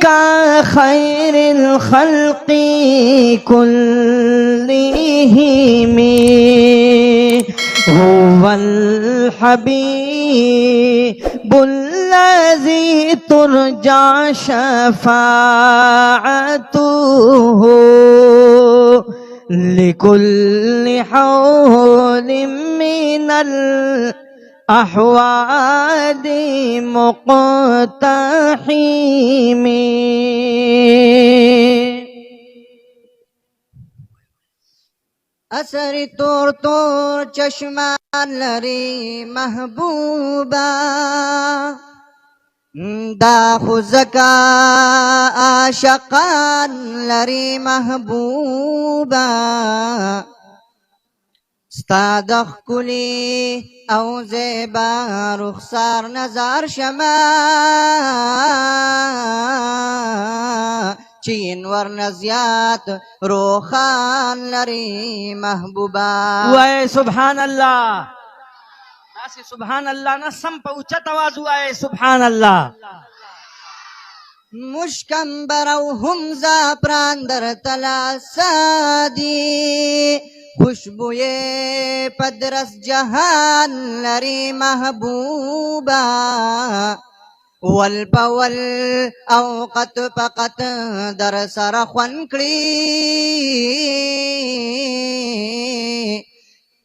کا خیر الخلق كلهم هو الحبيب الذي ترجى شفاعته لكل حول من الأحوال مقتحم. اثر تور تور چشمان لري محبوبا دا خزکا عاشقان لري محبوبا ستا د ښکلي او زیبا رخسار نظر شما چین ورنه زیات روخان لري محبوبا. وای سبحان الله، داسې سبحان الله نه، سم په اوچت آواز وایې سبحان الله. مشکمبر او هم زعفران در تلاسا دي خوشبوئے پدرس جهان لري محبوبا ول پول او قط فقط در سر خوان کړي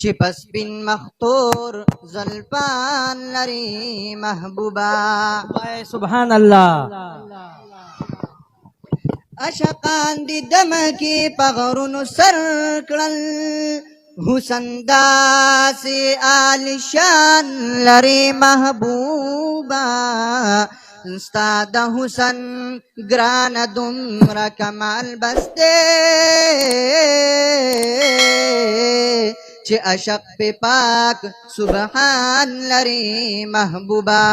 چې پس بن مختور زلفان لري محبوبا. وای سبحان الله. اشقان دی دمکی پغرونو سر کړل حسن داسې عالیشان لري محبوبا ستا د حسن ګران دومره کمال بسته چې عشق په پاک سبحان لري محبوبا.